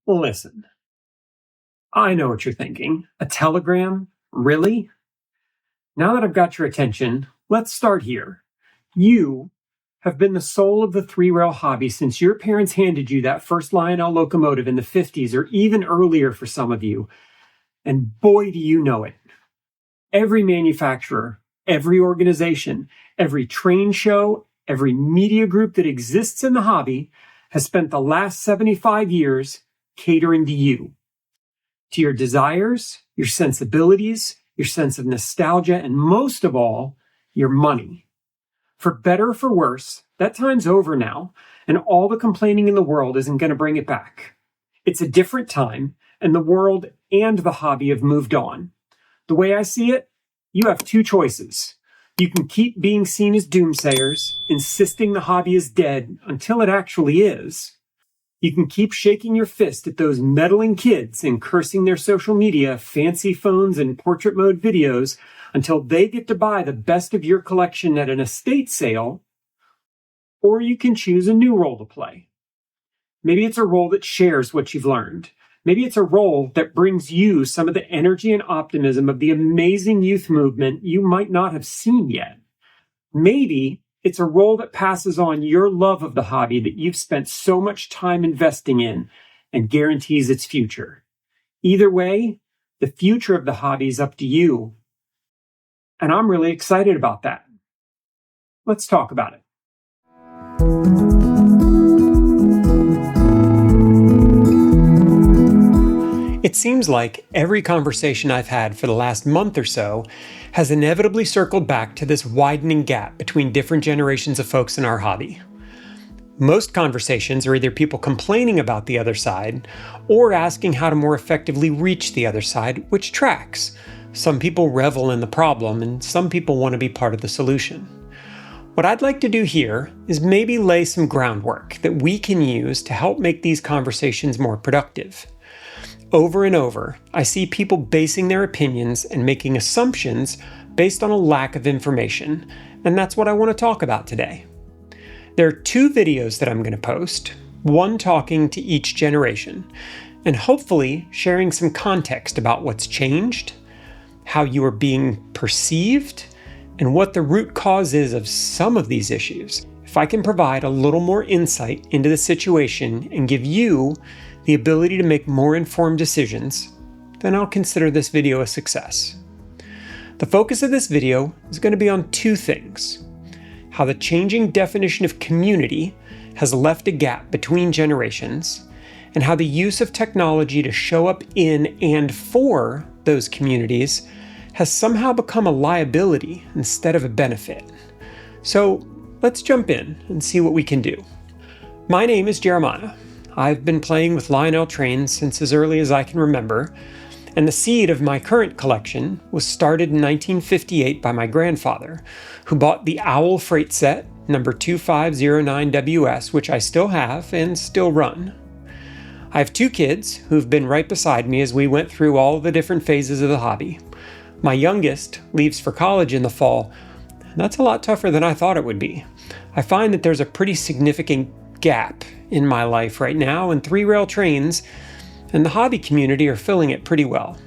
Listen, I know what you're thinking. A telegram? Really? Now that I've got your attention, let's start here. You have been the soul of the three-rail hobby since your parents handed you that first Lionel locomotive in the 50s or even earlier for some of you. And boy, do you know it. Every manufacturer, every organization, every train show, every media group that exists in the hobby has spent the last 75 years catering to you, to your desires, your sensibilities, your sense of nostalgia, and most of all, your money. For better or for worse, that time's over now, and all the complaining in the world isn't going to bring it back. It's a different time, and the world and the hobby have moved on. The way I see it, you have two choices. You can keep being seen as doomsayers, insisting the hobby is dead until it actually is. You can keep shaking your fist at those meddling kids and cursing their social media, fancy phones, and portrait mode videos until they get to buy the best of your collection at an estate sale, or you can choose a new role to play. Maybe it's a role that shares what you've learned. Maybe it's a role that brings you some of the energy and optimism of the amazing youth movement you might not have seen yet. Maybe it's a role that passes on your love of the hobby that you've spent so much time investing in and guarantees its future. Either way, the future of the hobby is up to you. And I'm really excited about that. Let's talk about it. It seems like every conversation I've had for the last month or so has inevitably circled back to this widening gap between different generations of folks in our hobby. Most conversations are either people complaining about the other side or asking how to more effectively reach the other side, which tracks. Some people revel in the problem and some people want to be part of the solution. What I'd like to do here is maybe lay some groundwork that we can use to help make these conversations more productive. Over and over, I see people basing their opinions and making assumptions based on a lack of information, and that's what I want to talk about today. There are two videos that I'm going to post, one talking to each generation, and hopefully sharing some context about what's changed, how you are being perceived, and what the root cause is of some of these issues. If I can provide a little more insight into the situation and give you the ability to make more informed decisions, then I'll consider this video a success. The focus of this video is going to be on two things: how the changing definition of community has left a gap between generations, and how the use of technology to show up in and for those communities has somehow become a liability instead of a benefit. So let's jump in and see what we can do. My name is Jeremiah. I've been playing with Lionel trains since as early as I can remember, and the seed of my current collection was started in 1958 by my grandfather, who bought the Owl freight set, number 2509WS, which I still have and still run. I have two kids who've been right beside me as we went through all the different phases of the hobby. My youngest leaves for college in the fall, and that's a lot tougher than I thought it would be. I find that there's a pretty significant gap in my life right now, and three-rail trains and the hobby community are filling it pretty well.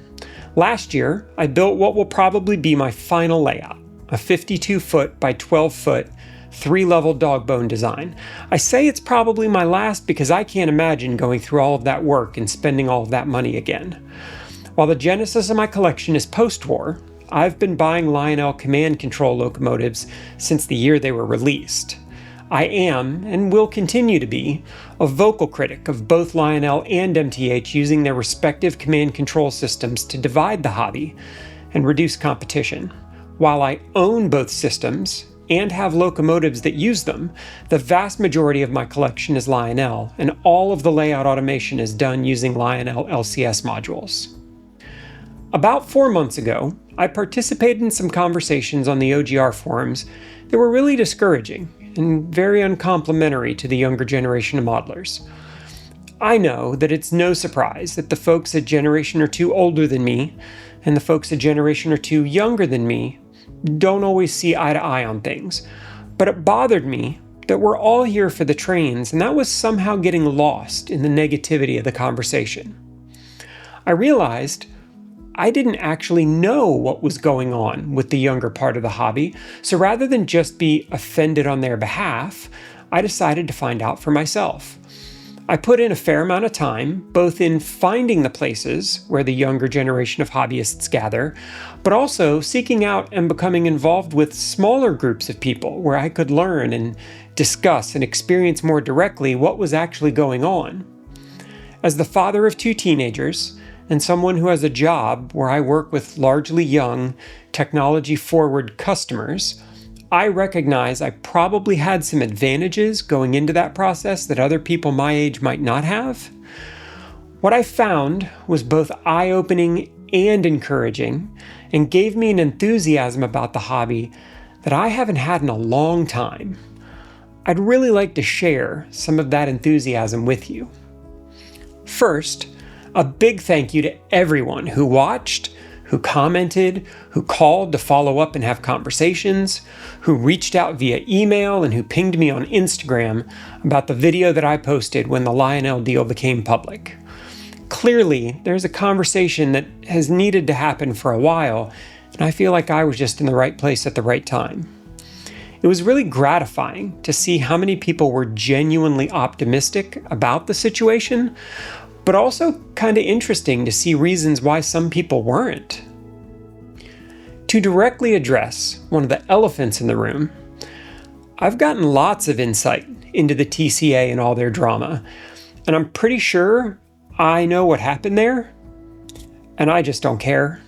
Last year, I built what will probably be my final layout, a 52-foot by 12-foot, 3-level dog bone design. I say it's probably my last because I can't imagine going through all of that work and spending all of that money again. While the genesis of my collection is post-war, I've been buying Lionel command control locomotives since the year they were released. I am, and will continue to be, a vocal critic of both Lionel and MTH using their respective command control systems to divide the hobby and reduce competition. While I own both systems and have locomotives that use them, the vast majority of my collection is Lionel, and all of the layout automation is done using Lionel LCS modules. About 4 months ago, I participated in some conversations on the OGR forums that were really discouraging and very uncomplimentary to the younger generation of modelers. I know that it's no surprise that the folks a generation or two older than me and the folks a generation or two younger than me don't always see eye to eye on things, but it bothered me that we're all here for the trains, and that was somehow getting lost in the negativity of the conversation. I realized I didn't actually know what was going on with the younger part of the hobby, so rather than just be offended on their behalf, I decided to find out for myself. I put in a fair amount of time, both in finding the places where the younger generation of hobbyists gather, but also seeking out and becoming involved with smaller groups of people where I could learn and discuss and experience more directly what was actually going on. As the father of 2 teenagers, and someone who has a job where I work with largely young, technology-forward customers, I recognize I probably had some advantages going into that process that other people my age might not have. What I found was both eye-opening and encouraging, and gave me an enthusiasm about the hobby that I haven't had in a long time. I'd really like to share some of that enthusiasm with you. First, a big thank you to everyone who watched, who commented, who called to follow up and have conversations, who reached out via email, and who pinged me on Instagram about the video that I posted when the Lionel deal became public. Clearly, there's a conversation that has needed to happen for a while, and I feel like I was just in the right place at the right time. It was really gratifying to see how many people were genuinely optimistic about the situation, but also kind of interesting to see reasons why some people weren't. To directly address one of the elephants in the room, I've gotten lots of insight into the TCA and all their drama, and I'm pretty sure I know what happened there, and I just don't care.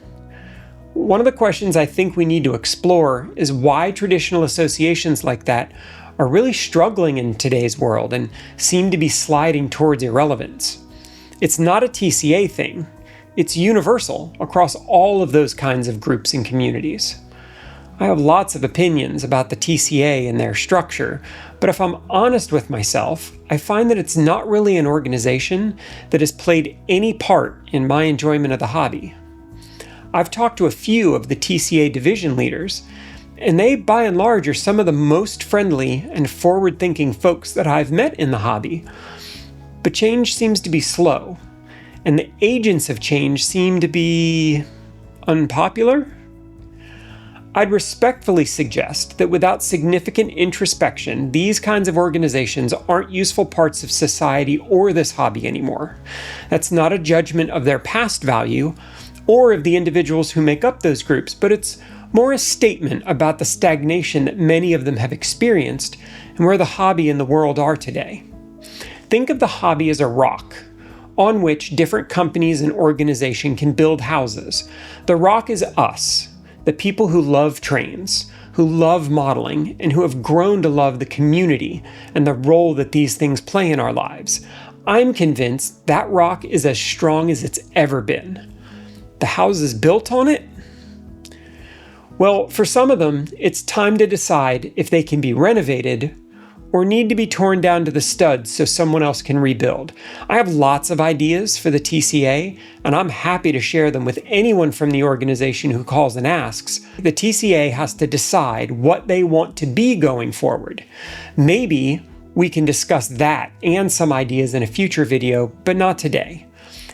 One of the questions I think we need to explore is why traditional associations like that are really struggling in today's world and seem to be sliding towards irrelevance. It's not a TCA thing. It's universal across all of those kinds of groups and communities. I have lots of opinions about the TCA and their structure, but if I'm honest with myself, I find that it's not really an organization that has played any part in my enjoyment of the hobby. I've talked to a few of the TCA division leaders, and they, by and large, are some of the most friendly and forward-thinking folks that I've met in the hobby. But change seems to be slow, and the agents of change seem to be unpopular. I'd respectfully suggest that without significant introspection, these kinds of organizations aren't useful parts of society or this hobby anymore. That's not a judgment of their past value or of the individuals who make up those groups, but it's more a statement about the stagnation that many of them have experienced and where the hobby and the world are today. Think of the hobby as a rock on which different companies and organizations can build houses. The rock is us, the people who love trains, who love modeling, and who have grown to love the community and the role that these things play in our lives. I'm convinced that rock is as strong as it's ever been. The houses built on it? Well, for some of them, it's time to decide if they can be renovated or need to be torn down to the studs so someone else can rebuild. I have lots of ideas for the TCA, and I'm happy to share them with anyone from the organization who calls and asks. The TCA has to decide what they want to be going forward. Maybe we can discuss that and some ideas in a future video, but not today.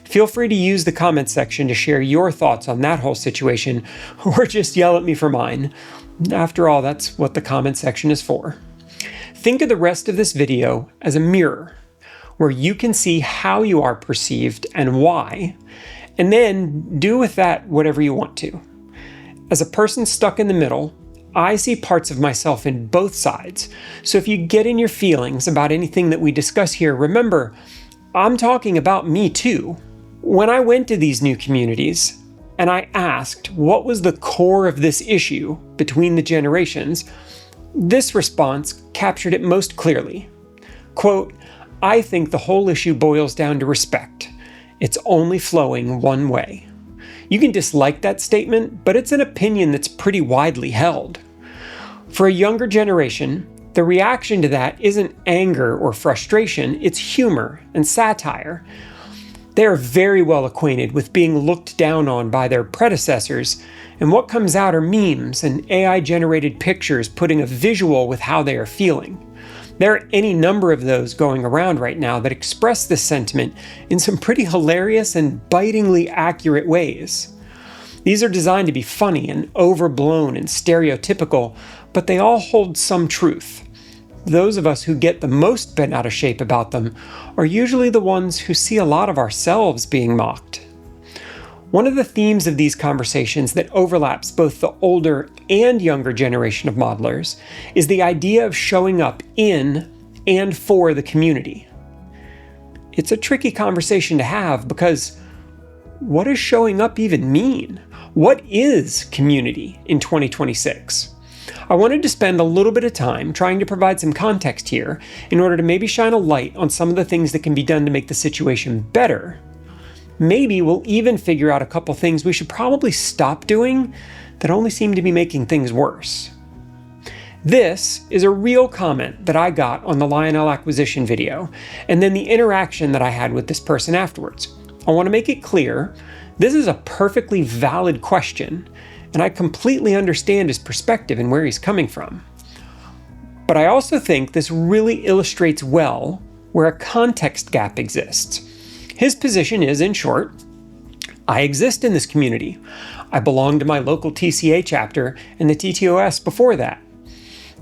Feel free to use the comments section to share your thoughts on that whole situation, or just yell at me for mine. After all, that's what the comment section is for. Think of the rest of this video as a mirror, where you can see how you are perceived and why, and then do with that whatever you want to. As a person stuck in the middle, I see parts of myself in both sides, so if you get in your feelings about anything that we discuss here, remember, I'm talking about me too. When I went to these new communities, and I asked what was the core of this issue between the generations, this response captured it most clearly. Quote, "I think the whole issue boils down to respect. It's only flowing one way." You can dislike that statement, but it's an opinion that's pretty widely held. For a younger generation, the reaction to that isn't anger or frustration, it's humor and satire. They are very well acquainted with being looked down on by their predecessors, and what comes out are memes and AI-generated pictures putting a visual with how they are feeling. There are any number of those going around right now that express this sentiment in some pretty hilarious and bitingly accurate ways. These are designed to be funny and overblown and stereotypical, but they all hold some truth. Those of us who get the most bent out of shape about them are usually the ones who see a lot of ourselves being mocked. One of the themes of these conversations that overlaps both the older and younger generation of modelers is the idea of showing up in and for the community. It's a tricky conversation to have because what does showing up even mean? What is community in 2026? I wanted to spend a little bit of time trying to provide some context here in order to maybe shine a light on some of the things that can be done to make the situation better. Maybe we'll even figure out a couple things we should probably stop doing that only seem to be making things worse. This is a real comment that I got on the Lionel acquisition video, and then the interaction that I had with this person afterwards. I want to make it clear, this is a perfectly valid question, and I completely understand his perspective and where he's coming from. But I also think this really illustrates well where a context gap exists. His position is, in short, I exist in this community. I belong to my local TCA chapter and the TTOS before that.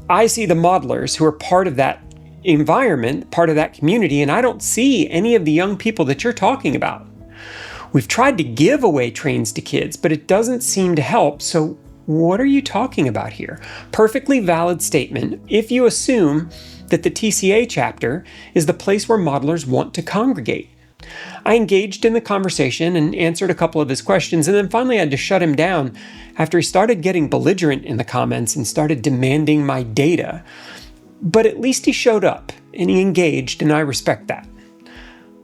I see the modelers who are part of that environment, part of that community, and I don't see any of the young people that you're talking about. We've tried to give away trains to kids, but it doesn't seem to help, so what are you talking about here? Perfectly valid statement if you assume that the TCA chapter is the place where modelers want to congregate. I engaged in the conversation and answered a couple of his questions, and then finally had to shut him down after he started getting belligerent in the comments and started demanding my data. But at least he showed up, and he engaged, and I respect that.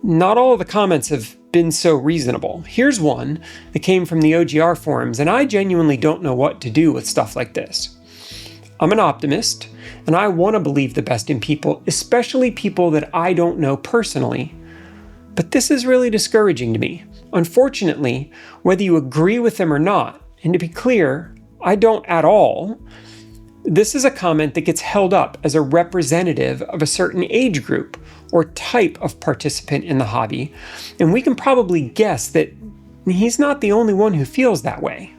Not all of the comments have been so reasonable. Here's one that came from the OGR forums, and I genuinely don't know what to do with stuff like this. I'm an optimist, and I want to believe the best in people, especially people that I don't know personally. But this is really discouraging to me. Unfortunately, whether you agree with them or not, and to be clear, I don't at all, this is a comment that gets held up as a representative of a certain age group or type of participant in the hobby, and we can probably guess that he's not the only one who feels that way.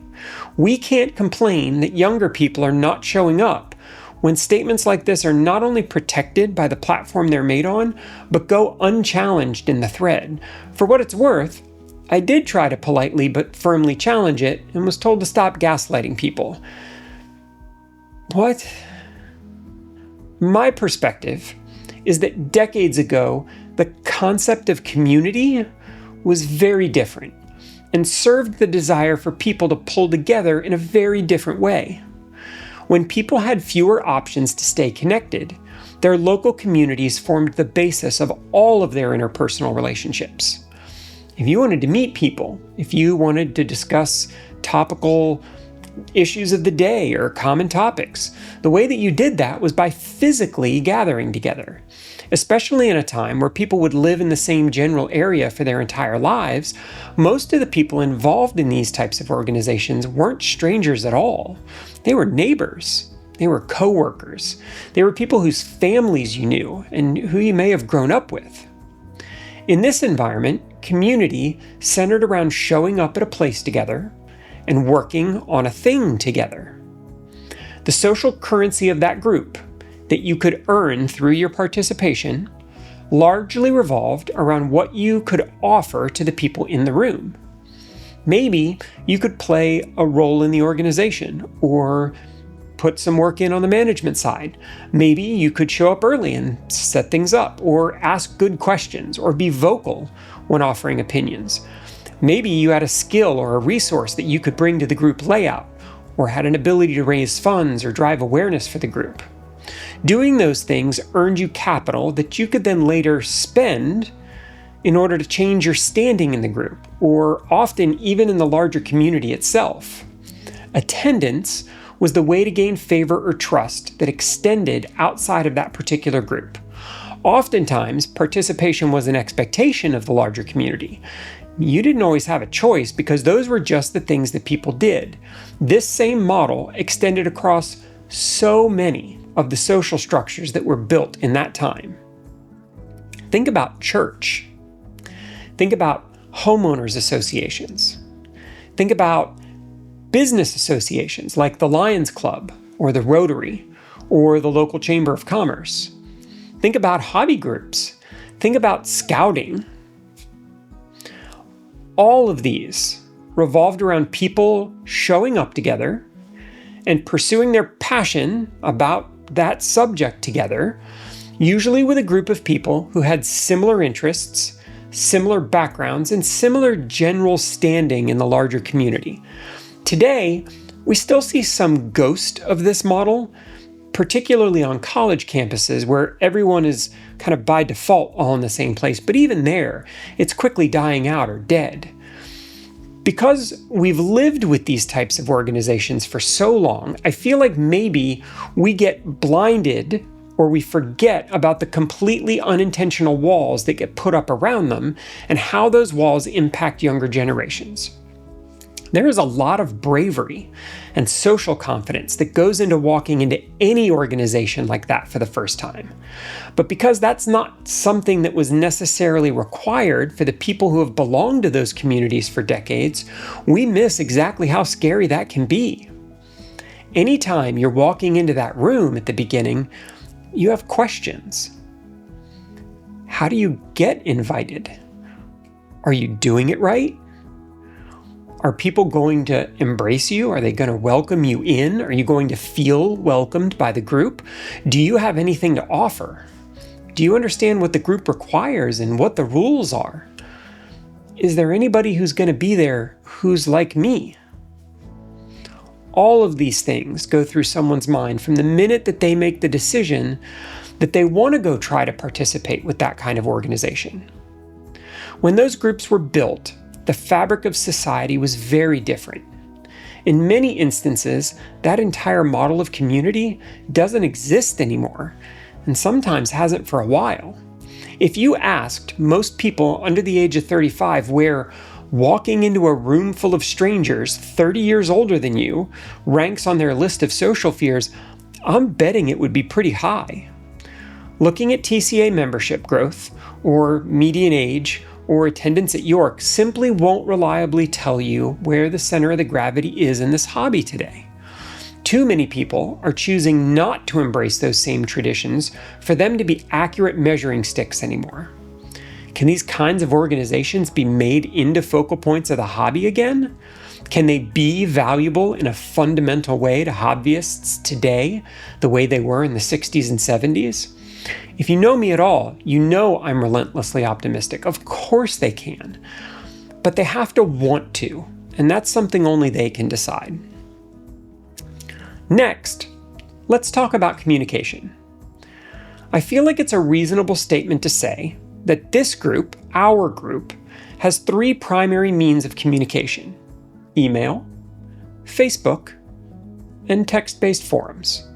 We can't complain that younger people are not showing up when statements like this are not only protected by the platform they're made on, but go unchallenged in the thread. For what it's worth, I did try to politely but firmly challenge it and was told to stop gaslighting people. What? My perspective is that decades ago, the concept of community was very different and served the desire for people to pull together in a very different way. When people had fewer options to stay connected, their local communities formed the basis of all of their interpersonal relationships. If you wanted to meet people, if you wanted to discuss topical issues of the day or common topics, the way that you did that was by physically gathering together. Especially in a time where people would live in the same general area for their entire lives, most of the people involved in these types of organizations weren't strangers at all. They were neighbors. They were co-workers. They were people whose families you knew and who you may have grown up with. In this environment, community centered around showing up at a place together and working on a thing together. The social currency of that group that you could earn through your participation largely revolved around what you could offer to the people in the room. Maybe you could play a role in the organization or put some work in on the management side. Maybe you could show up early and set things up, or ask good questions, or be vocal when offering opinions. Maybe you had a skill or a resource that you could bring to the group layout, or had an ability to raise funds or drive awareness for the group. Doing those things earned you capital that you could then later spend in order to change your standing in the group, or often even in the larger community itself. Attendance was the way to gain favor or trust that extended outside of that particular group. Oftentimes, participation was an expectation of the larger community. You didn't always have a choice because those were just the things that people did. This same model extended across so many of the social structures that were built in that time. Think about church. Think about homeowners associations. Think about business associations like the Lions Club or the Rotary or the local Chamber of Commerce. Think about hobby groups. Think about scouting. All of these revolved around people showing up together and pursuing their passion about that subject together, usually with a group of people who had similar interests, similar backgrounds, and similar general standing in the larger community. Today, we still see some ghost of this model, particularly on college campuses where everyone is kind of by default all in the same place. But even there, it's quickly dying out or dead. Because we've lived with these types of organizations for so long, I feel like maybe we get blinded or we forget about the completely unintentional walls that get put up around them and how those walls impact younger generations. There is a lot of bravery and social confidence that goes into walking into any organization like that for the first time. But because that's not something that was necessarily required for the people who have belonged to those communities for decades, we miss exactly how scary that can be. Anytime you're walking into that room at the beginning, you have questions. How do you get invited? Are you doing it right? Are people going to embrace you? Are they going to welcome you in? Are you going to feel welcomed by the group? Do you have anything to offer? Do you understand what the group requires and what the rules are? Is there anybody who's going to be there who's like me? All of these things go through someone's mind from the minute that they make the decision that they want to go try to participate with that kind of organization. When those groups were built, the fabric of society was very different. In many instances, that entire model of community doesn't exist anymore, and sometimes hasn't for a while. If you asked most people under the age of 35 where walking into a room full of strangers 30 years older than you ranks on their list of social fears, I'm betting it would be pretty high. Looking at TCA membership growth, or median age, or attendance at York simply won't reliably tell you where the center of the gravity is in this hobby today. Too many people are choosing not to embrace those same traditions for them to be accurate measuring sticks anymore. Can these kinds of organizations be made into focal points of the hobby again? Can they be valuable in a fundamental way to hobbyists today, the way they were in the 60s and 70s? If you know me at all, you know I'm relentlessly optimistic. Of course they can. But they have to want to, and that's something only they can decide. Next, let's talk about communication. I feel like it's a reasonable statement to say that this group, our group, has three primary means of communication: email, Facebook, and text-based forums.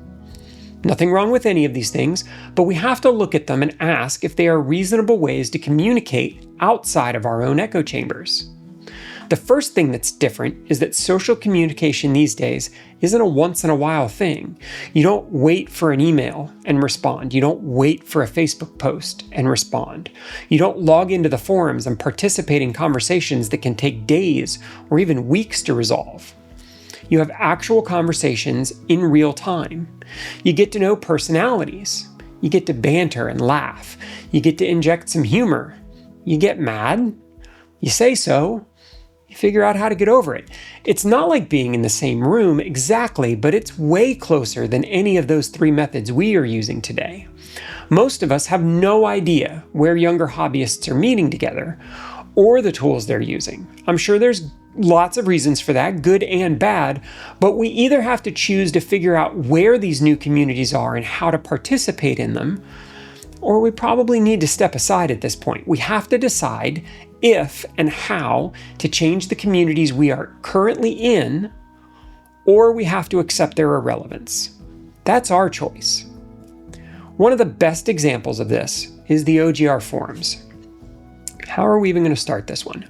Nothing wrong with any of these things, but we have to look at them and ask if they are reasonable ways to communicate outside of our own echo chambers. The first thing that's different is that social communication these days isn't a once-in-a-while thing. You don't wait for an email and respond. You don't wait for a Facebook post and respond. You don't log into the forums and participate in conversations that can take days or even weeks to resolve. You have actual conversations in real time. You get to know personalities. You get to banter and laugh. You get to inject some humor. You get mad. You say so. You figure out how to get over it. It's not like being in the same room exactly, but it's way closer than any of those three methods we are using today. Most of us have no idea where younger hobbyists are meeting together or the tools they're using. I'm sure there's lots of reasons for that, good and bad, but we either have to choose to figure out where these new communities are and how to participate in them, or we probably need to step aside at this point. We have to decide if and how to change the communities we are currently in, or we have to accept their irrelevance. That's our choice. One of the best examples of this is the OGR forums. How are we even going to start this one?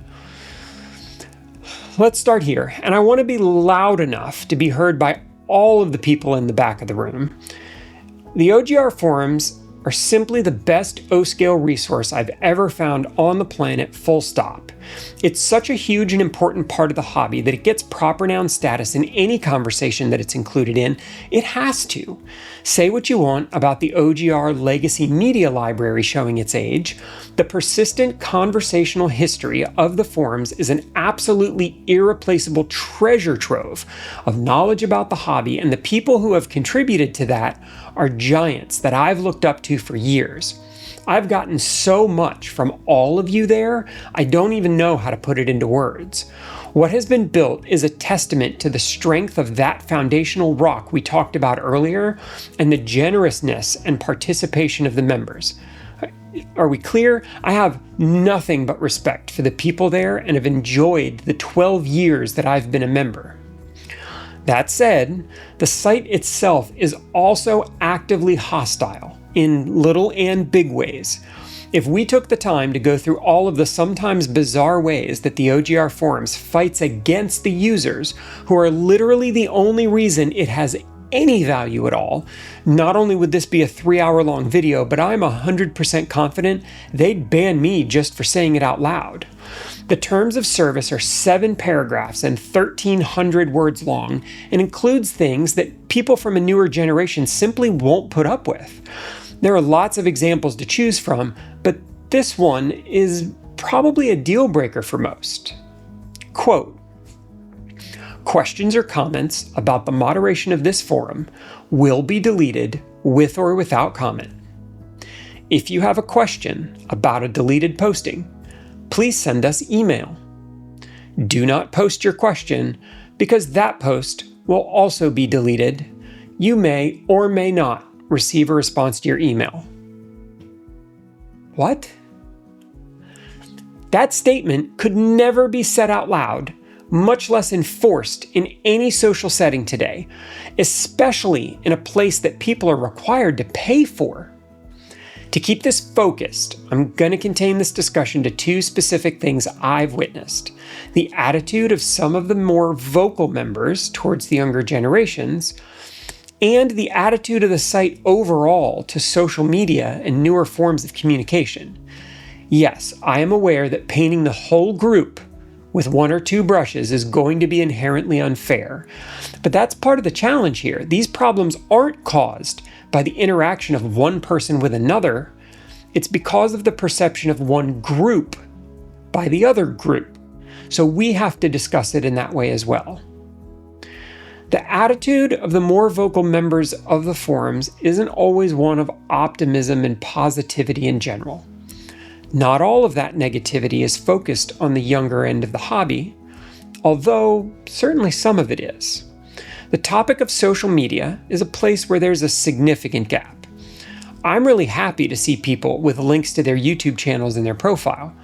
Let's start here, and I want to be loud enough to be heard by all of the people in the back of the room. The OGR forums are simply the best O-scale resource I've ever found on the planet, full stop. It's such a huge and important part of the hobby that it gets proper noun status in any conversation that it's included in. It has to. Say what you want about the OGR legacy media library showing its age. The persistent conversational history of the forums is an absolutely irreplaceable treasure trove of knowledge about the hobby, and the people who have contributed to that are giants that I've looked up to for years. I've gotten so much from all of you there, I don't even know how to put it into words. What has been built is a testament to the strength of that foundational rock we talked about earlier and the generousness and participation of the members. Are we clear? I have nothing but respect for the people there and have enjoyed the 12 years that I've been a member. That said, the site itself is also actively hostile in little and big ways. If we took the time to go through all of the sometimes bizarre ways that the OGR forums fights against the users, who are literally the only reason it has any value at all, not only would this be a 3-hour-long video, but I'm 100% confident they'd ban me just for saying it out loud. The terms of service are 7 paragraphs and 1,300 words long and includes things that people from a newer generation simply won't put up with. There are lots of examples to choose from, but this one is probably a deal breaker for most. Quote, "Questions or comments about the moderation of this forum will be deleted with or without comment. If you have a question about a deleted posting, please send us email. Do not post your question because that post will also be deleted. You may or may not receive a response to your email." What? That statement could never be said out loud, much less enforced in any social setting today, especially in a place that people are required to pay for. To keep this focused, I'm going to contain this discussion to 2 specific things I've witnessed: the attitude of some of the more vocal members towards the younger generations, and the attitude of the site overall to social media and newer forms of communication. Yes, I am aware that painting the whole group with 1 or 2 brushes is going to be inherently unfair, but that's part of the challenge here. These problems aren't caused by the interaction of one person with another. It's because of the perception of one group by the other group. So we have to discuss it in that way as well. The attitude of the more vocal members of the forums isn't always one of optimism and positivity in general. Not all of that negativity is focused on the younger end of the hobby, although certainly some of it is. The topic of social media is a place where there's a significant gap. I'm really happy to see people with links to their YouTube channels in their profile,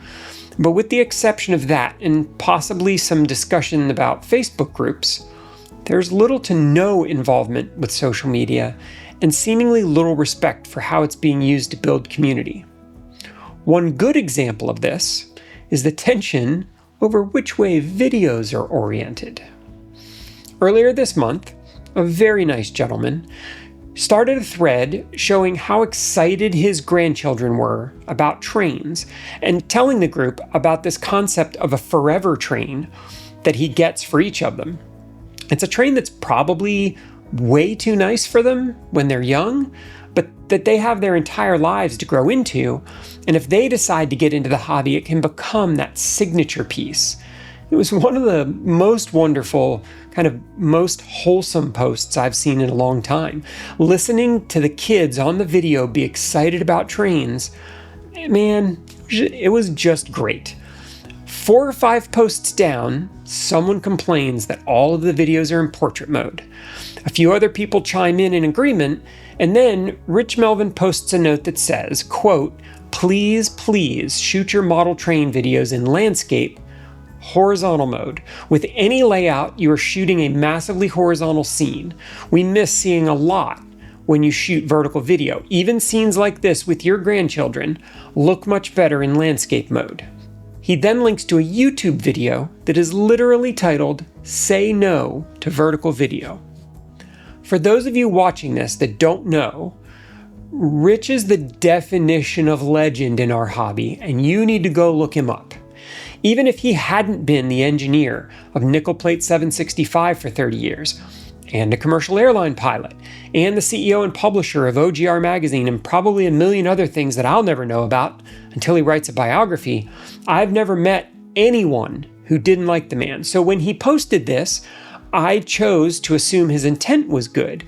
but with the exception of that and possibly some discussion about Facebook groups, there's little to no involvement with social media and seemingly little respect for how it's being used to build community. One good example of this is the tension over which way videos are oriented. Earlier this month, a very nice gentleman started a thread showing how excited his grandchildren were about trains and telling the group about this concept of a forever train that he gets for each of them. It's a train that's probably way too nice for them when they're young, but that they have their entire lives to grow into, and if they decide to get into the hobby, it can become that signature piece. It was one of the most wonderful, kind of most wholesome posts I've seen in a long time. Listening to the kids on the video be excited about trains, man, it was just great. 4 or 5 posts down, someone complains that all of the videos are in portrait mode. A few other people chime in agreement, and then Rich Melvin posts a note that says, quote, please shoot your model train videos in landscape horizontal mode. With any layout, you are shooting a massively horizontal scene. We miss seeing a lot when you shoot vertical video. Even scenes like this with your grandchildren look much better in landscape mode. He then links to a YouTube video that is literally titled, Say No to Vertical Video. For those of you watching this that don't know, Rich is the definition of legend in our hobby, and you need to go look him up. Even if he hadn't been the engineer of Nickel Plate 765 for 30 years, and a commercial airline pilot, and the CEO and publisher of OGR magazine, and probably a million other things that I'll never know about until he writes a biography, I've never met anyone who didn't like the man. So when he posted this, I chose to assume his intent was good.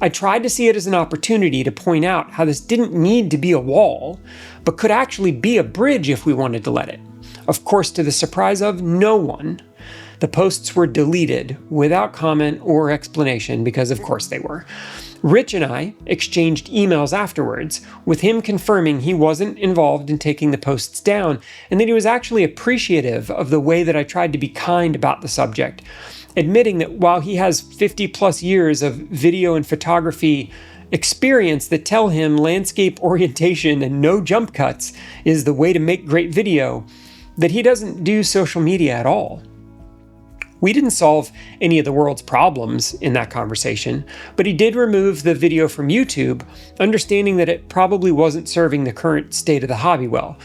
I tried to see it as an opportunity to point out how this didn't need to be a wall, but could actually be a bridge if we wanted to let it. Of course, to the surprise of no one, the posts were deleted without comment or explanation, because of course they were. Rich and I exchanged emails afterwards, with him confirming he wasn't involved in taking the posts down, and that he was actually appreciative of the way that I tried to be kind about the subject, admitting that while he has 50 plus years of video and photography experience that tell him landscape orientation and no jump cuts is the way to make great video, that he doesn't do social media at all. We didn't solve any of the world's problems in that conversation, but he did remove the video from YouTube, understanding that it probably wasn't serving the current state of the hobby well.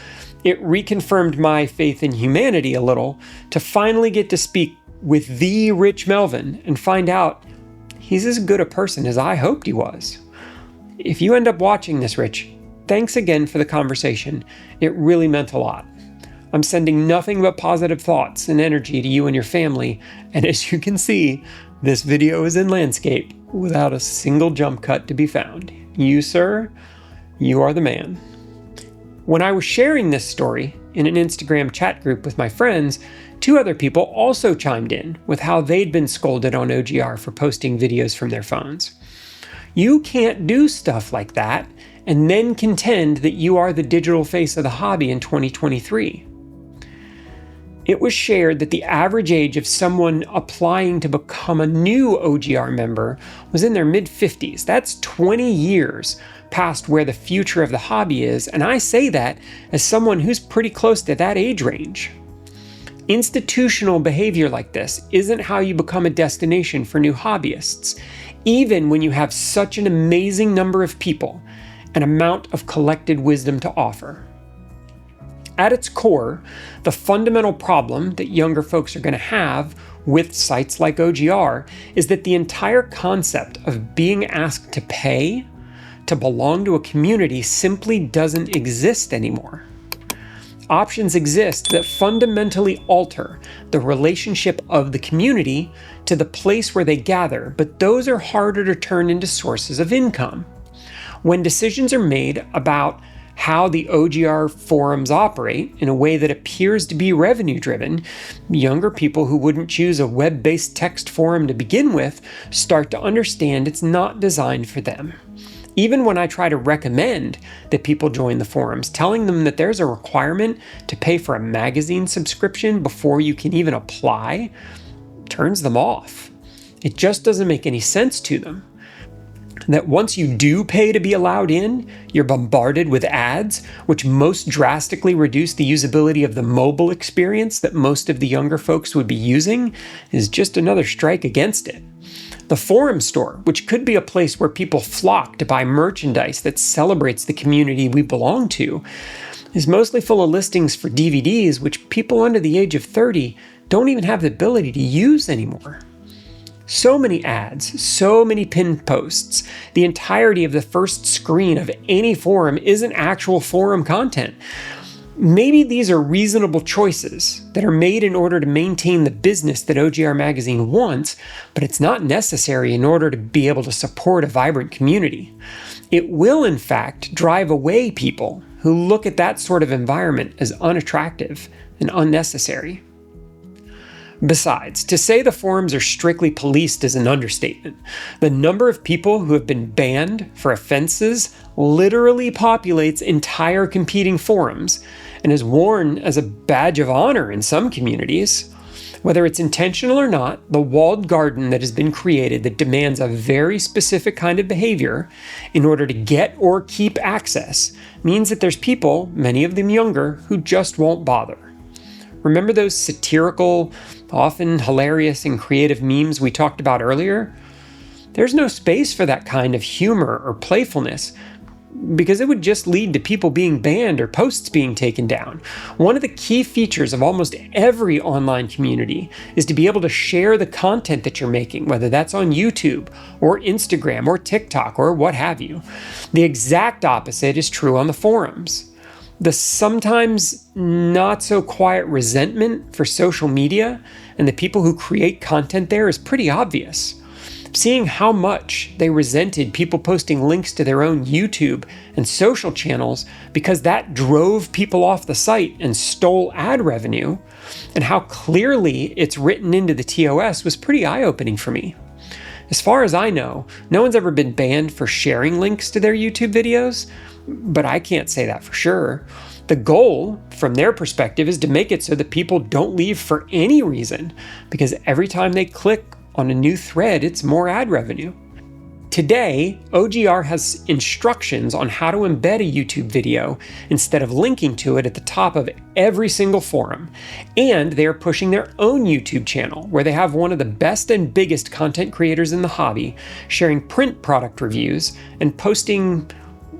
It reconfirmed my faith in humanity a little to finally get to speak with the Rich Melvin and find out he's as good a person as I hoped he was. If you end up watching this, Rich, thanks again for the conversation. It really meant a lot. I'm sending nothing but positive thoughts and energy to you and your family, and as you can see, this video is in landscape without a single jump cut to be found. You, sir, you are the man. When I was sharing this story in an Instagram chat group with my friends, 2 other people also chimed in with how they'd been scolded on OGR for posting videos from their phones. You can't do stuff like that and then contend that you are the digital face of the hobby in 2023. It was shared that the average age of someone applying to become a new OGR member was in their mid-50s. That's 20 years past where the future of the hobby is, and I say that as someone who's pretty close to that age range. Institutional behavior like this isn't how you become a destination for new hobbyists, even when you have such an amazing number of people, an amount of collected wisdom to offer. At its core, the fundamental problem that younger folks are going to have with sites like OGR is that the entire concept of being asked to pay to belong to a community simply doesn't exist anymore. Options exist that fundamentally alter the relationship of the community to the place where they gather, but those are harder to turn into sources of income. When decisions are made about how the OGR forums operate in a way that appears to be revenue-driven, younger people who wouldn't choose a web-based text forum to begin with start to understand it's not designed for them. Even when I try to recommend that people join the forums, telling them that there's a requirement to pay for a magazine subscription before you can even apply, turns them off. It just doesn't make any sense to them. That once you do pay to be allowed in, you're bombarded with ads, which most drastically reduce the usability of the mobile experience that most of the younger folks would be using, is just another strike against it. The forum store, which could be a place where people flock to buy merchandise that celebrates the community we belong to, is mostly full of listings for DVDs, which people under the age of 30 don't even have the ability to use anymore. So many ads, so many pinned posts. The entirety of the first screen of any forum isn't actual forum content. Maybe these are reasonable choices that are made in order to maintain the business that OGR Magazine wants, but it's not necessary in order to be able to support a vibrant community. It will, in fact, drive away people who look at that sort of environment as unattractive and unnecessary. Besides, to say the forums are strictly policed is an understatement. The number of people who have been banned for offenses literally populates entire competing forums and is worn as a badge of honor in some communities. Whether it's intentional or not, the walled garden that has been created that demands a very specific kind of behavior in order to get or keep access means that there's people, many of them younger, who just won't bother. Remember those satirical, often hilarious and creative memes we talked about earlier? There's no space for that kind of humor or playfulness because it would just lead to people being banned or posts being taken down. One of the key features of almost every online community is to be able to share the content that you're making, whether that's on YouTube or Instagram or TikTok or what have you. The exact opposite is true on the forums. The sometimes not so quiet resentment for social media and the people who create content there is pretty obvious. Seeing how much they resented people posting links to their own YouTube and social channels because that drove people off the site and stole ad revenue, and how clearly it's written into the TOS was pretty eye-opening for me. As far as I know, no one's ever been banned for sharing links to their YouTube videos, but I can't say that for sure. The goal, from their perspective, is to make it so that people don't leave for any reason, because every time they click on a new thread, it's more ad revenue. Today, OGR has instructions on how to embed a YouTube video instead of linking to it at the top of every single forum. And they are pushing their own YouTube channel, where they have one of the best and biggest content creators in the hobby sharing print product reviews and posting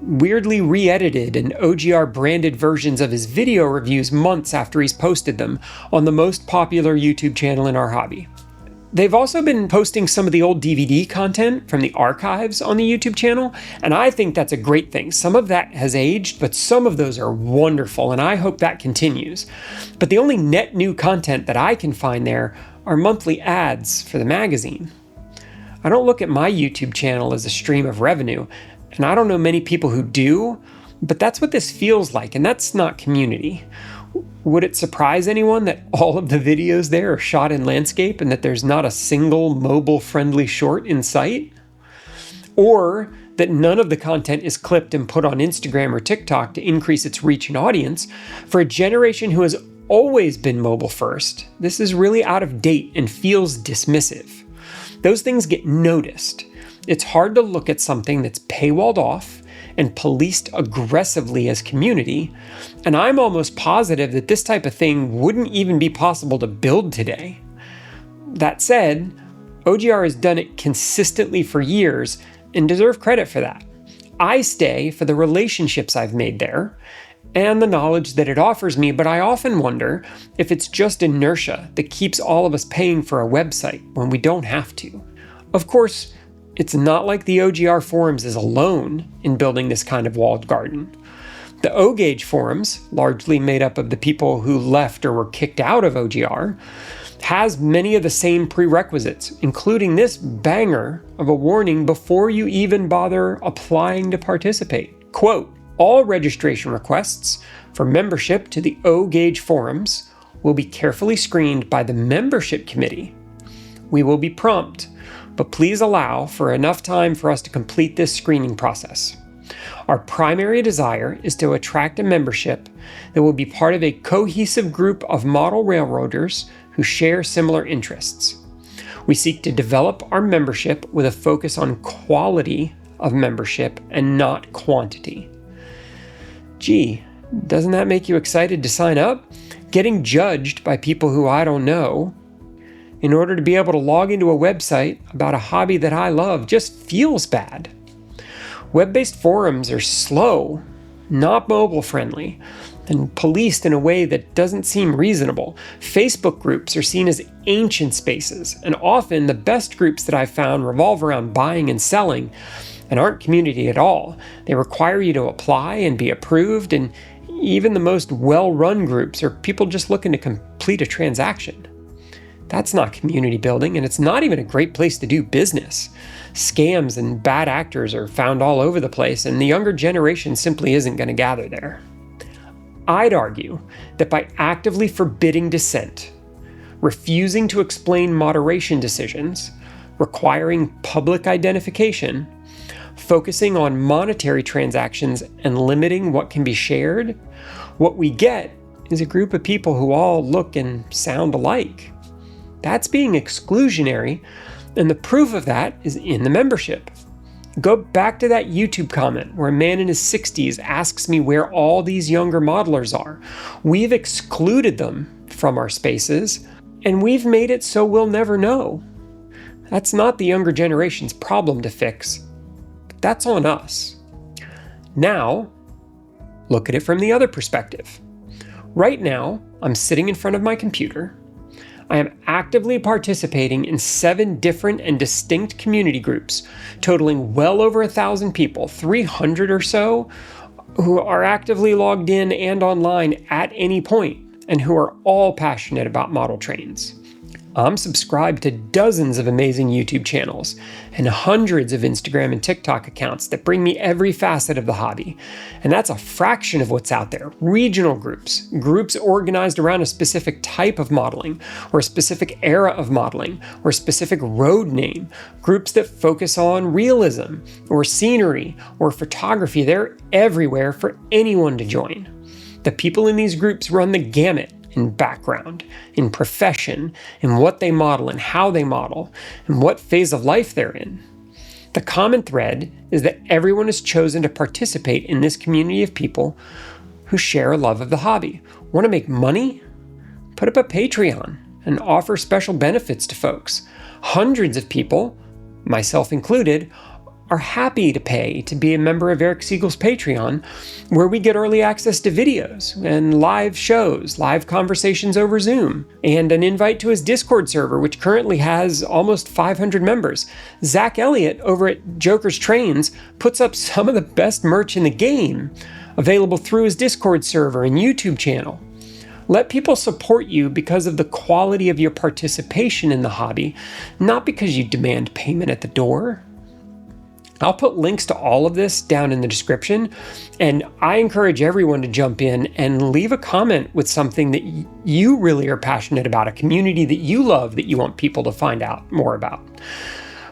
weirdly re-edited and OGR branded versions of his video reviews months after he's posted them on the most popular YouTube channel in our hobby. They've also been posting some of the old DVD content from the archives on the YouTube channel, and I think that's a great thing. Some of that has aged, but some of those are wonderful, and I hope that continues. But the only net new content that I can find there are monthly ads for the magazine. I don't look at my YouTube channel as a stream of revenue, and I don't know many people who do, but that's what this feels like, and that's not community. Would it surprise anyone that all of the videos there are shot in landscape and that there's not a single mobile-friendly short in sight? Or that none of the content is clipped and put on Instagram or TikTok to increase its reach and audience? For a generation who has always been mobile first, this is really out of date and feels dismissive. Those things get noticed. It's hard to look at something that's paywalled off and policed aggressively as community, and I'm almost positive that this type of thing wouldn't even be possible to build today. That said, OGR has done it consistently for years and deserve credit for that. I stay for the relationships I've made there and the knowledge that it offers me, but I often wonder if it's just inertia that keeps all of us paying for a website when we don't have to. Of course, it's not like the OGR forums is alone in building this kind of walled garden. The O-Gauge forums, largely made up of the people who left or were kicked out of OGR, has many of the same prerequisites, including this banger of a warning before you even bother applying to participate. Quote, all registration requests for membership to the O-Gauge forums will be carefully screened by the membership committee. We will be prompt, but please allow for enough time for us to complete this screening process. Our primary desire is to attract a membership that will be part of a cohesive group of model railroaders who share similar interests. We seek to develop our membership with a focus on quality of membership and not quantity. Gee, doesn't that make you excited to sign up? Getting judged by people who I don't know in order to be able to log into a website about a hobby that I love just feels bad. Web-based forums are slow, not mobile-friendly, and policed in a way that doesn't seem reasonable. Facebook groups are seen as ancient spaces, and often the best groups that I've found revolve around buying and selling and aren't community at all. They require you to apply and be approved, and even the most well-run groups are people just looking to complete a transaction. That's not community building, and it's not even a great place to do business. Scams and bad actors are found all over the place, and the younger generation simply isn't going to gather there. I'd argue that by actively forbidding dissent, refusing to explain moderation decisions, requiring public identification, focusing on monetary transactions, and limiting what can be shared, what we get is a group of people who all look and sound alike. That's being exclusionary, and the proof of that is in the membership. Go back to that YouTube comment where a man in his 60s asks me where all these younger modelers are. We've excluded them from our spaces, and we've made it so we'll never know. That's not the younger generation's problem to fix, but that's on us. Now, look at it from the other perspective. Right now, I'm sitting in front of my computer. I am actively participating in 7 different and distinct community groups, totaling well over 1,000 people, 300 or so, who are actively logged in and online at any point, and who are all passionate about model trains. I'm subscribed to dozens of amazing YouTube channels and hundreds of Instagram and TikTok accounts that bring me every facet of the hobby. And that's a fraction of what's out there. Regional groups organized around a specific type of modeling, or a specific era of modeling, or a specific road name. Groups that focus on realism, or scenery, or photography. They're everywhere for anyone to join. The people in these groups run the gamut in background, in profession, in what they model and how they model, and what phase of life they're in. The common thread is that everyone has chosen to participate in this community of people who share a love of the hobby. Want to make money? Put up a Patreon and offer special benefits to folks. Hundreds of people, myself included, are happy to pay to be a member of Eric Siegel's Patreon, where we get early access to videos and live shows, live conversations over Zoom, and an invite to his Discord server, which currently has almost 500 members. Zach Elliott over at Joker's Trains puts up some of the best merch in the game, available through his Discord server and YouTube channel. Let people support you because of the quality of your participation in the hobby, not because you demand payment at the door. I'll put links to all of this down in the description, and I encourage everyone to jump in and leave a comment with something that you really are passionate about, a community that you love that you want people to find out more about.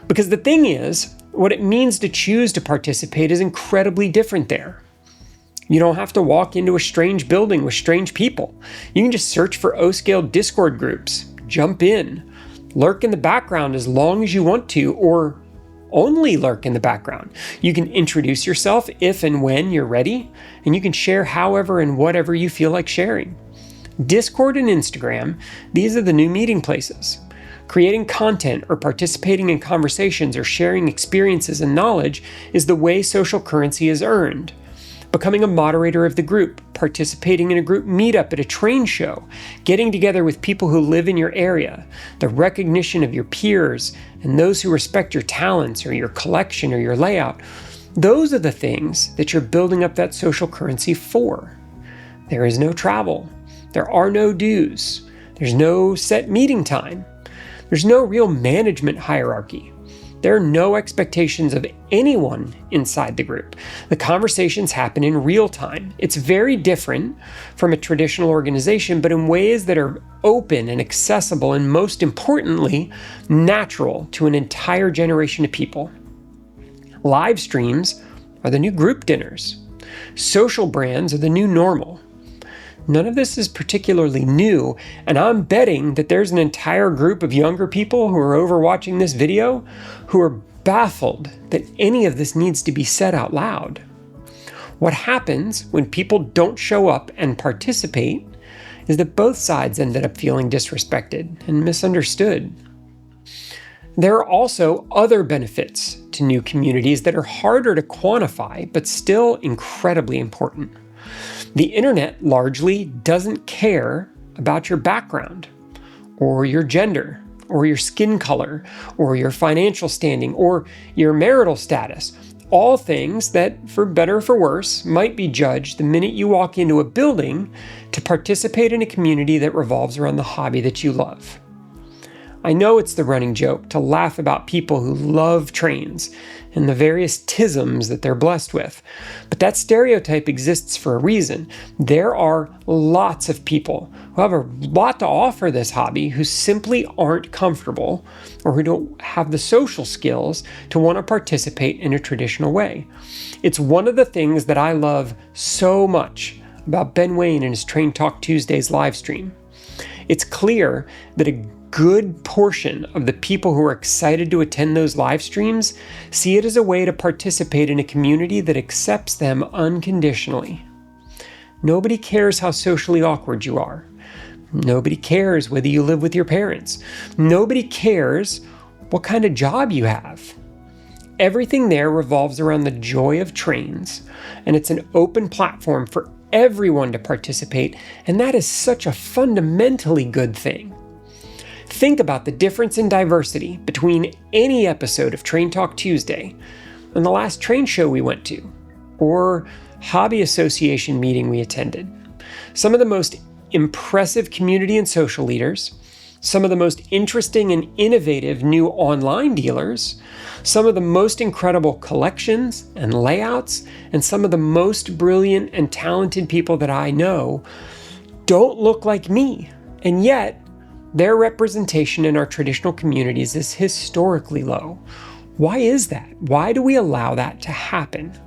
Because the thing is, what it means to choose to participate is incredibly different there. You don't have to walk into a strange building with strange people. You can just search for O-scale Discord groups, jump in, lurk in the background as long as you want to, or only lurk in the background. You can introduce yourself if and when you're ready, and you can share however and whatever you feel like sharing. Discord and Instagram, these are the new meeting places. Creating content or participating in conversations or sharing experiences and knowledge is the way social currency is earned. Becoming a moderator of the group, participating in a group meetup at a train show, getting together with people who live in your area, the recognition of your peers and those who respect your talents or your collection or your layout, those are the things that you're building up that social currency for. There is no travel. There are no dues. There's no set meeting time. There's no real management hierarchy. There are no expectations of anyone inside the group. The conversations happen in real time. It's very different from a traditional organization, but in ways that are open and accessible, and most importantly, natural to an entire generation of people. Live streams are the new group dinners. Social brands are the new normal. None of this is particularly new, and I'm betting that there's an entire group of younger people who are over watching this video who are baffled that any of this needs to be said out loud. What happens when people don't show up and participate is that both sides ended up feeling disrespected and misunderstood. There are also other benefits to new communities that are harder to quantify, but still incredibly important. The internet largely doesn't care about your background, or your gender, or your skin color, or your financial standing, or your marital status. All things that, for better or for worse, might be judged the minute you walk into a building to participate in a community that revolves around the hobby that you love. I know it's the running joke to laugh about people who love trains and the various tisms that they're blessed with, but that stereotype exists for a reason. There are lots of people who have a lot to offer this hobby who simply aren't comfortable or who don't have the social skills to want to participate in a traditional way. It's one of the things that I love so much about Ben Wayne and his Train Talk Tuesdays live stream. It's clear that a good portion of the people who are excited to attend those live streams see it as a way to participate in a community that accepts them unconditionally. Nobody cares how socially awkward you are. Nobody cares whether you live with your parents. Nobody cares what kind of job you have. everything there revolves around the joy of trains, and it's an open platform for everyone to participate, and that is such a fundamentally good thing. Think about the difference in diversity between any episode of Train Talk Tuesday and the last train show we went to, or hobby association meeting we attended. Some of the most impressive community and social leaders, some of the most interesting and innovative new online dealers, some of the most incredible collections and layouts, and some of the most brilliant and talented people that I know don't look like me, and yet their representation in our traditional communities is historically low. Why is that? Why do we allow that to happen?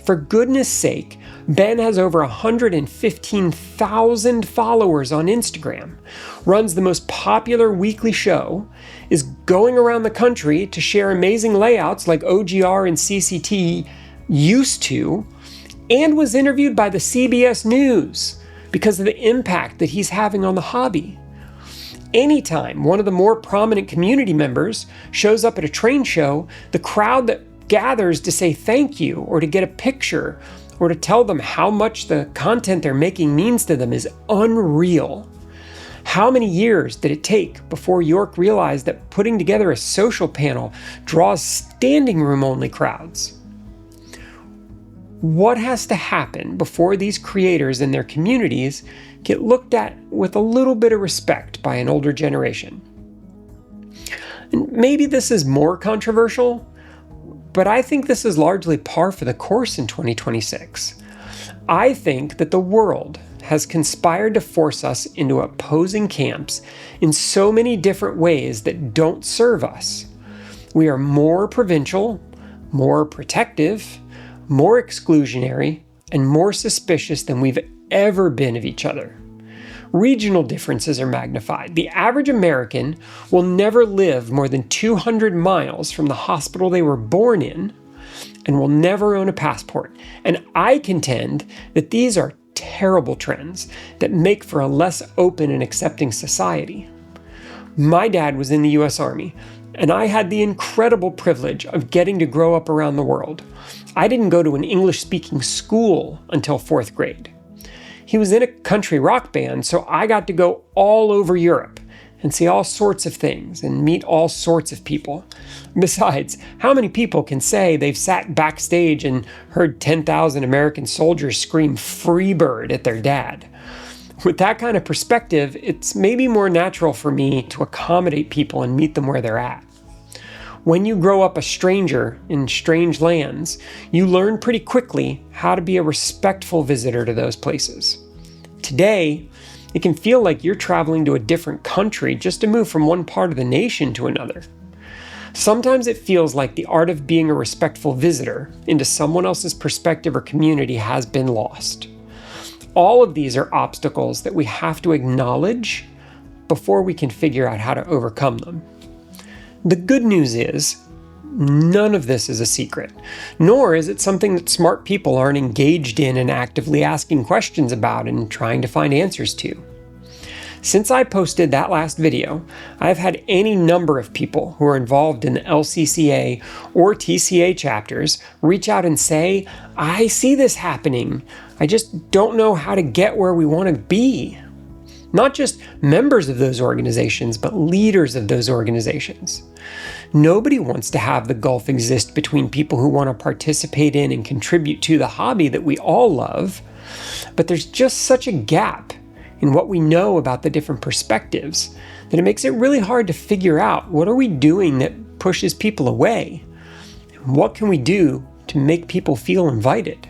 For goodness sake, Ben has over 115,000 followers on Instagram, runs the most popular weekly show, is going around the country to share amazing layouts like OGR and CCT used to, and was interviewed by the CBS News because of the impact that he's having on the hobby. Anytime one of the more prominent community members shows up at a train show, the crowd that gathers to say thank you or to get a picture or to tell them how much the content they're making means to them is unreal. How many years did it take before York realized that putting together a social panel draws standing room only crowds? What has to happen before these creators and their communities get looked at with a little bit of respect by an older generation? And maybe this is more controversial, but I think this is largely par for the course in 2026. I think that the world has conspired to force us into opposing camps in so many different ways that don't serve us. We are more provincial, more protective, more exclusionary, and more suspicious than we've ever been of each other. Regional differences are magnified. The average American will never live more than 200 miles from the hospital they were born in and will never own a passport. And I contend that these are terrible trends that make for a less open and accepting society. My dad was in the U.S. Army, and I had the incredible privilege of getting to grow up around the world. I didn't go to an English-speaking school until 4th grade. He was in a country rock band, so I got to go all over Europe and see all sorts of things and meet all sorts of people. Besides, how many people can say they've sat backstage and heard 10,000 American soldiers scream "Freebird" at their dad? With that kind of perspective, it's maybe more natural for me to accommodate people and meet them where they're at. When you grow up a stranger in strange lands, you learn pretty quickly how to be a respectful visitor to those places. Today, it can feel like you're traveling to a different country just to move from one part of the nation to another. Sometimes it feels like the art of being a respectful visitor into someone else's perspective or community has been lost. All of these are obstacles that we have to acknowledge before we can figure out how to overcome them. The good news is, none of this is a secret, nor is it something that smart people aren't engaged in and actively asking questions about and trying to find answers to. Since I posted that last video, I've had any number of people who are involved in the LCCA or TCA chapters reach out and say, "I see this happening. I just don't know how to get where we want to be." Not just members of those organizations, but leaders of those organizations. Nobody wants to have the gulf exist between people who want to participate in and contribute to the hobby that we all love, but there's just such a gap in what we know about the different perspectives that it makes it really hard to figure out what are we doing that pushes people away, and what can we do to make people feel invited.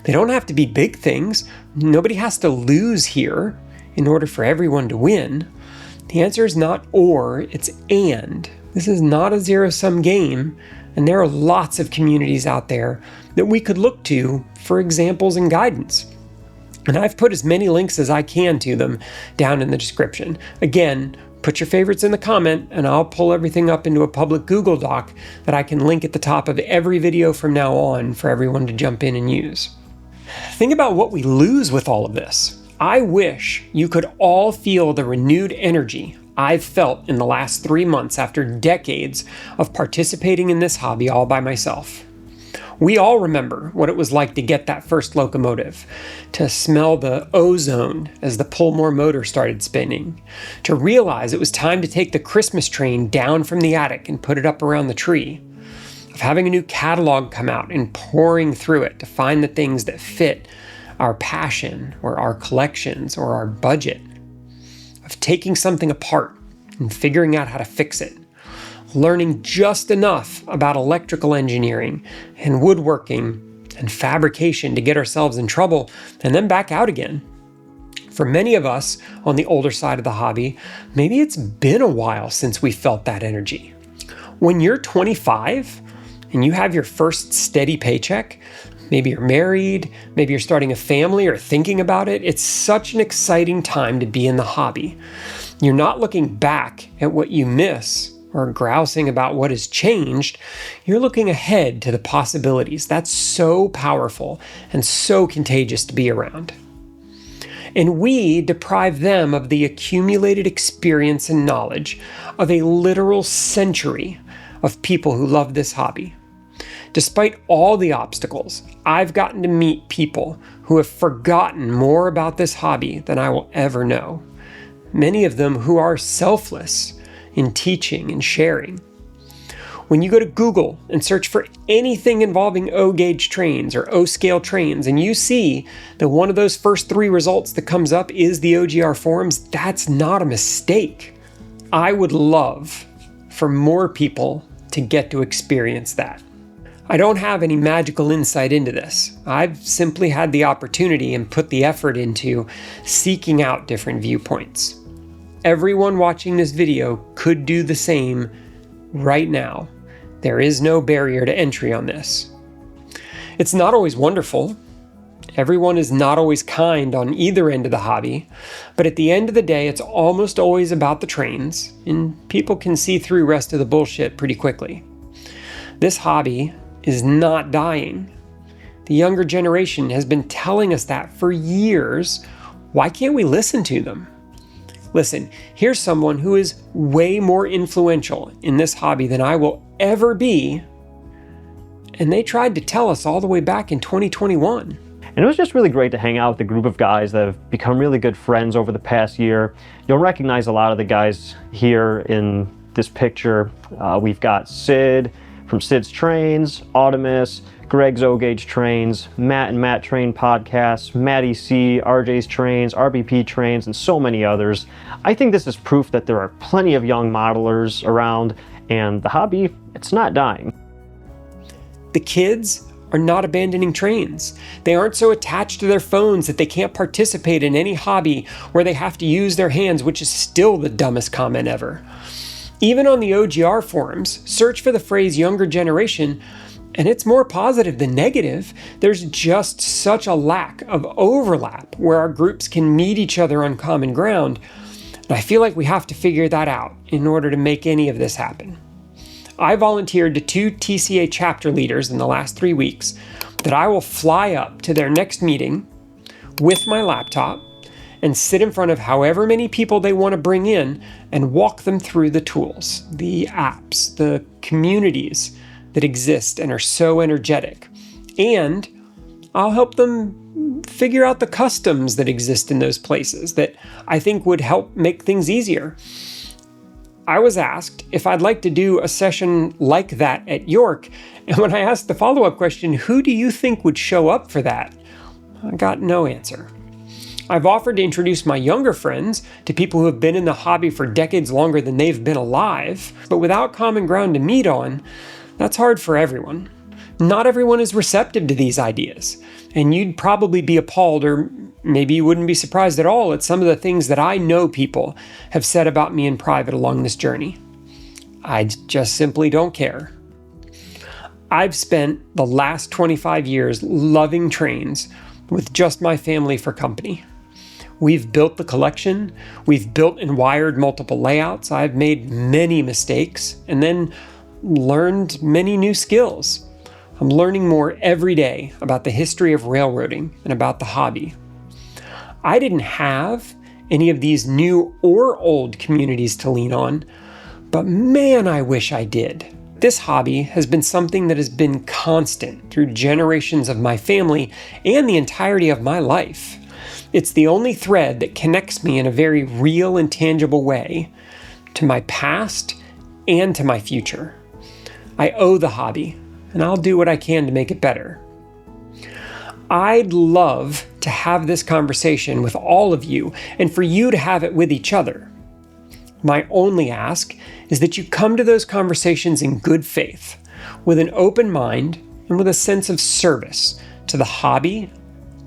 They don't have to be big things. Nobody has to lose here in order for everyone to win. The answer is not or, it's and. This is not a zero-sum game, and there are lots of communities out there that we could look to for examples and guidance. And I've put as many links as I can to them down in the description. Again, put your favorites in the comment, and I'll pull everything up into a public Google Doc that I can link at the top of every video from now on for everyone to jump in and use. Think about what we lose with all of this. I wish you could all feel the renewed energy I've felt in the last 3 months after decades of participating in this hobby all by myself. We all remember what it was like to get that first locomotive, to smell the ozone as the Pullmore motor started spinning, to realize it was time to take the Christmas train down from the attic and put it up around the tree, of having a new catalog come out and pouring through it to find the things that fit our passion or our collections or our budget, of taking something apart and figuring out how to fix it, learning just enough about electrical engineering and woodworking and fabrication to get ourselves in trouble and then back out again. For many of us on the older side of the hobby, maybe it's been a while since we felt that energy. When you're 25 and you have your first steady paycheck, maybe you're married, maybe you're starting a family or thinking about it, it's such an exciting time to be in the hobby. You're not looking back at what you miss or grousing about what has changed. You're looking ahead to the possibilities. That's so powerful and so contagious to be around. And we deprive them of the accumulated experience and knowledge of a literal century of people who love this hobby. Despite all the obstacles, I've gotten to meet people who have forgotten more about this hobby than I will ever know. Many of them who are selfless in teaching and sharing. When you go to Google and search for anything involving O-gauge trains or O-scale trains, and you see that one of those first 3 results that comes up is the OGR forums, that's not a mistake. I would love for more people to get to experience that. I don't have any magical insight into this. I've simply had the opportunity and put the effort into seeking out different viewpoints. Everyone watching this video could do the same right now. There is no barrier to entry on this. It's not always wonderful. Everyone is not always kind on either end of the hobby, but at the end of the day, it's almost always about the trains, and people can see through rest of the bullshit pretty quickly. This hobby is not dying. The younger generation has been telling us that for years. Why can't we listen to them? Listen, here's someone who is way more influential in this hobby than I will ever be, and they tried to tell us all the way back in 2021. And it was just really great to hang out with a group of guys that have become really good friends over the past year. You'll recognize a lot of the guys here in this picture. We've got Sid from Sid's Trains, Audimus, Greg's O-Gauge Trains, Matt and Matt Train Podcasts, Matty C, RJ's Trains, RBP Trains, and so many others. I think this is proof that there are plenty of young modelers around, and the hobby, it's not dying. The kids are not abandoning trains. They aren't so attached to their phones that they can't participate in any hobby where they have to use their hands, which is still the dumbest comment ever. Even on the OGR forums, search for the phrase younger generation, and it's more positive than negative. There's just such a lack of overlap where our groups can meet each other on common ground. And I feel like we have to figure that out in order to make any of this happen. I volunteered to 2 TCA chapter leaders in the last 3 weeks that I will fly up to their next meeting with my laptop and sit in front of however many people they want to bring in and walk them through the tools, the apps, the communities that exist and are so energetic. And I'll help them figure out the customs that exist in those places that I think would help make things easier. I was asked if I'd like to do a session like that at York, and when I asked the follow-up question, who do you think would show up for that? I got no answer. I've offered to introduce my younger friends to people who have been in the hobby for decades longer than they've been alive, but without common ground to meet on, that's hard for everyone. Not everyone is receptive to these ideas, and you'd probably be appalled, or maybe you wouldn't be surprised at all at some of the things that I know people have said about me in private along this journey. I just simply don't care. I've spent the last 25 years loving trains with just my family for company. We've built the collection, we've built and wired multiple layouts, I've made many mistakes, and then learned many new skills. I'm learning more every day about the history of railroading and about the hobby. I didn't have any of these new or old communities to lean on, but man, I wish I did. This hobby has been something that has been constant through generations of my family and the entirety of my life. It's the only thread that connects me in a very real and tangible way to my past and to my future. I owe the hobby, and I'll do what I can to make it better. I'd love to have this conversation with all of you and for you to have it with each other. My only ask is that you come to those conversations in good faith, with an open mind and with a sense of service to the hobby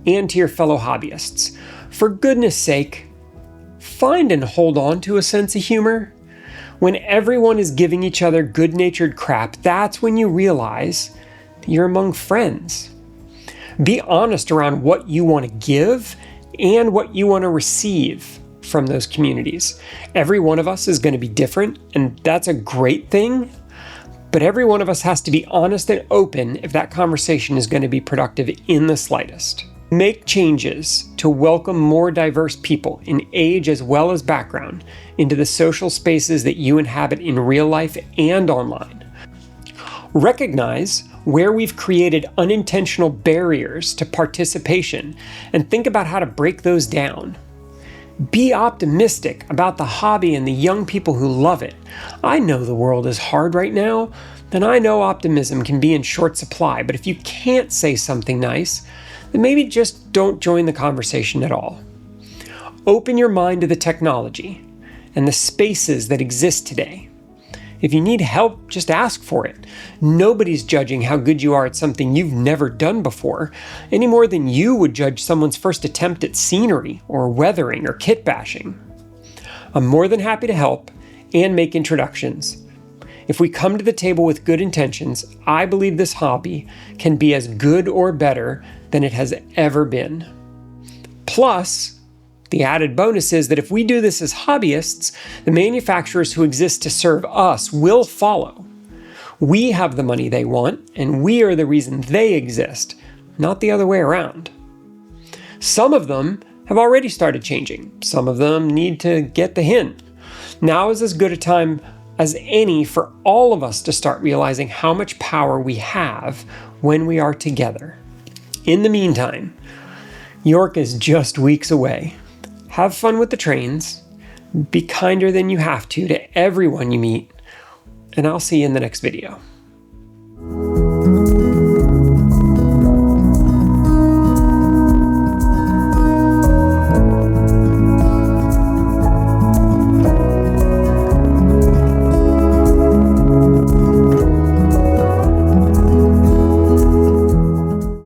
and to your fellow hobbyists. For goodness sake, find and hold on to a sense of humor. When everyone is giving each other good-natured crap, that's when you realize that you're among friends. Be honest around what you want to give and what you want to receive from those communities. Every one of us is going to be different, and that's a great thing, but every one of us has to be honest and open if that conversation is going to be productive in the slightest. Make changes to welcome more diverse people in age as well as background into the social spaces that you inhabit in real life and online. Recognize where we've created unintentional barriers to participation and think about how to break those down. Be optimistic about the hobby and the young people who love it. I know the world is hard right now, and I know optimism can be in short supply, but if you can't say something nice, then maybe just don't join the conversation at all. Open your mind to the technology and the spaces that exist today. If you need help, just ask for it. Nobody's judging how good you are at something you've never done before, any more than you would judge someone's first attempt at scenery or weathering or kit bashing. I'm more than happy to help and make introductions. If we come to the table with good intentions, I believe this hobby can be as good or better than it has ever been. Plus, the added bonus is that if we do this as hobbyists, the manufacturers who exist to serve us will follow. We have the money they want, and we are the reason they exist, not the other way around. Some of them have already started changing. Some of them need to get the hint. Now is as good a time as any for all of us to start realizing how much power we have when we are together. In the meantime, York is just weeks away. Have fun with the trains, be kinder than you have to everyone you meet, and I'll see you in the next video.